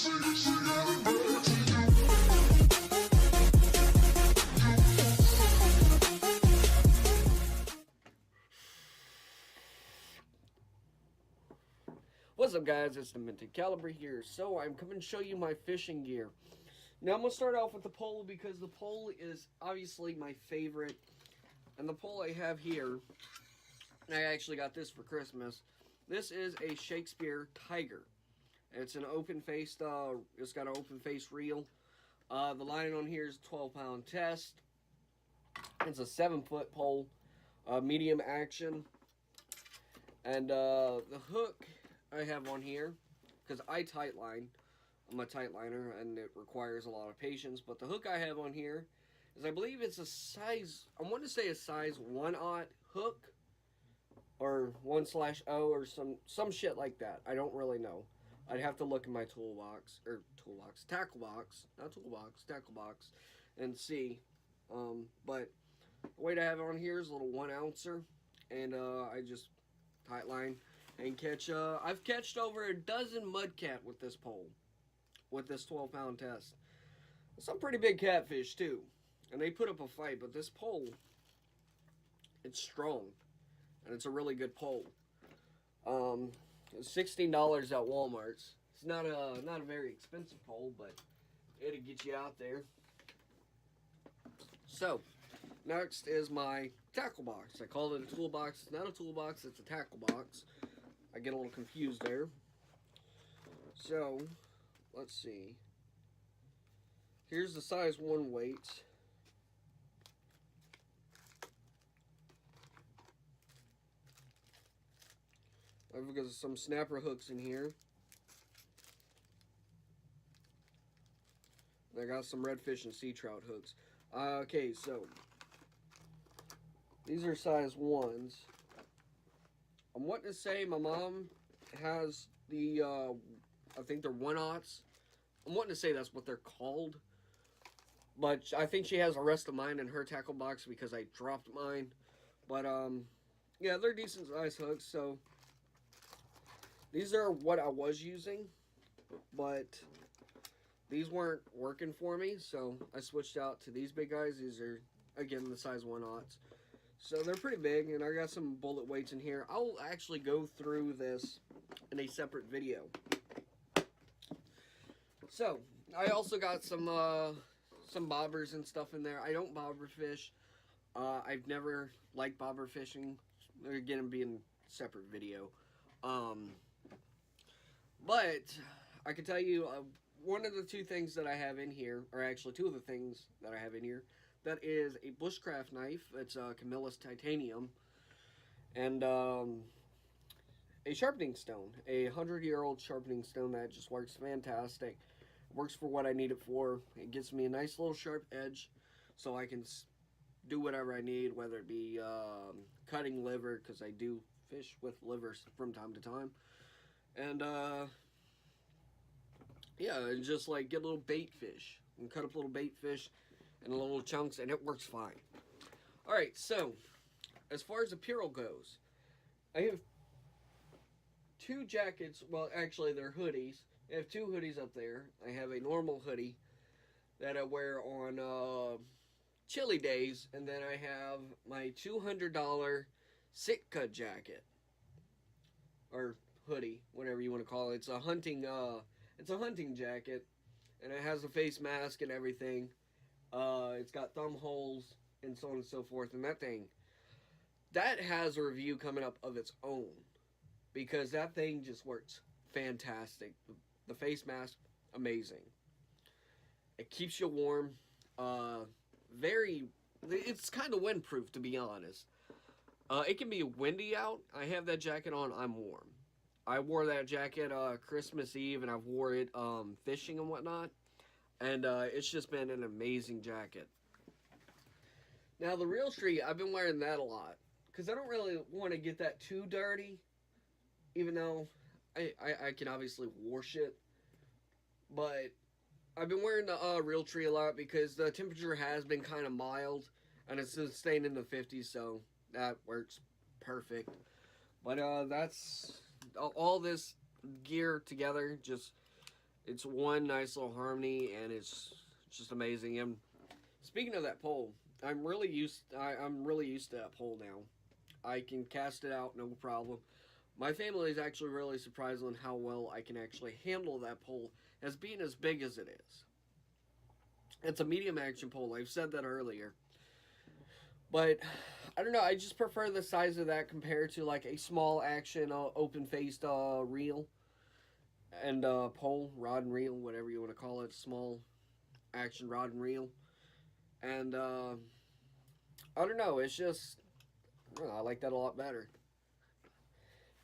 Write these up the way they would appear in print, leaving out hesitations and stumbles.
What's up, guys? It's Demented Caliber here. So I'm coming to show you my fishing gear. Now I'm going to start off with the pole because the pole is obviously my favorite. And the pole I have here, I actually got this for Christmas. This is a Shakespeare Tiger. It's an open-faced, it's got an open-face reel. The line on here is a 12-pound test. It's a 7-foot pole, medium action. And the hook I have on here, because I tight line. I'm a tight liner and it requires a lot of patience, but the hook I have on here is, I believe it's a size, I want to say a size 1/0 hook or 1/0 or some shit like that. I don't really know. I'd have to look in my tackle box, and see. But the weight I have on here is a little 1 ouncer, and I just tight line and catch. I've catched over a dozen mudcat with this pole, with this 12-pound test. Some pretty big catfish too, and they put up a fight. But this pole, it's strong, and it's a really good pole. It's $16 at Walmart's. It's not a very expensive pole, but it'll get you out there. So next is my tackle box. I call it a toolbox. It's not a toolbox, it's a tackle box. I get a little confused there. So, let's see. Here's the size 1 weight. I've got some snapper hooks in here. I got some redfish and sea trout hooks. Okay, so these are size 1s. I'm wanting to say my mom has the, I think they're 1/0s. I'm wanting to say that's what they're called. But I think she has the rest of mine in her tackle box because I dropped mine. But, yeah, they're decent size hooks. So these are what I was using. But these weren't working for me. So I switched out to these big guys. These are, again, the size 1/0s. So they're pretty big, and I got some bullet weights in here. I'll actually go through this in a separate video. So I also got some bobbers and stuff in there. I don't bobber fish. I've never liked bobber fishing. Again, it'll be in a separate video. But I can tell you, one of the 2 things that I have in here, or actually 2 of the things that I have in here, that is a bushcraft knife. It's a Camillus Titanium. And a sharpening stone. A 100-year-old sharpening stone that just works fantastic. It works for what I need it for. It gives me a nice little sharp edge so I can do whatever I need, whether it be cutting liver, because I do fish with livers from time to time. And yeah, and just like get little bait fish and cut up little bait fish in little chunks, and it works fine. Alright, so as far as apparel goes, I have 2 jackets. Well, actually they're hoodies. I have 2 hoodies up there. I have a normal hoodie that I wear on chilly days, and then I have my $200 Sitka jacket, or hoodie, whatever you want to call it. It's a hunting jacket, and it has a face mask and everything. It's got thumb holes and so on and so forth. And that has a review coming up of its own, because that thing just works fantastic. The face mask, amazing. It keeps you warm. It's kind of windproof, to be honest. It can be windy out. I have that jacket on. I'm warm. I wore that jacket Christmas Eve, and I've wore it fishing and whatnot. And it's just been an amazing jacket. Now, the Realtree, I've been wearing that a lot, because I don't really want to get that too dirty, even though I can obviously wash it. But I've been wearing the Realtree a lot because the temperature has been kind of mild, and it's staying in the 50s, so that works perfect. But that's all this gear together just It's one nice little harmony, and it's just amazing. And speaking of that pole, I'm really used to that pole now. I can cast it out no problem. My family is actually really surprised on how well I can actually handle that pole as being as big as it is. It's a medium action pole. I've said that earlier. But I don't know. I just prefer the size of that compared to like a small action open faced reel and pole, rod and reel, whatever you want to call it. Small action rod and reel. And I don't know. It's just, I don't know, I like that a lot better.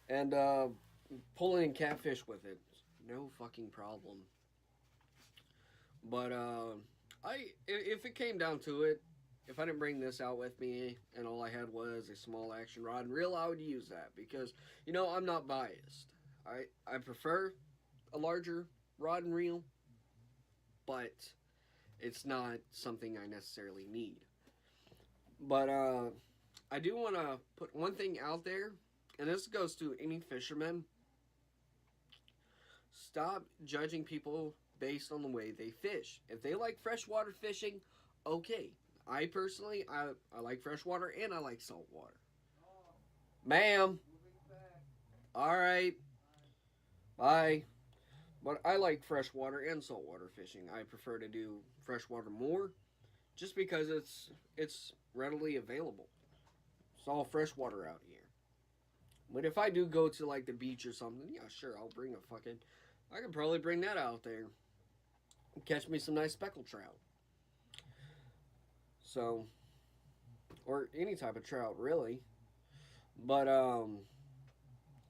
And pulling catfish with it, no fucking problem. But if it came down to it, if I didn't bring this out with me and all I had was a small action rod and reel, I would use that because I'm not biased. I prefer a larger rod and reel, but it's not something I necessarily need. But I do want to put one thing out there, and this goes to any fisherman. Stop judging people based on the way they fish. If they like freshwater fishing, okay. I personally, I like freshwater and I like saltwater. Ma'am. Alright. Bye. But I like freshwater and saltwater fishing. I prefer to do freshwater more just because it's readily available. It's all freshwater out here. But if I do go to like the beach or something, yeah, sure, I can probably bring that out there. Catch me some nice speckled trout. So, or any type of trout, really. But,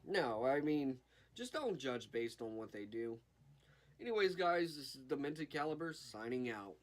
no, I mean, just don't judge based on what they do. Anyways, guys, this is Demented Caliber signing out.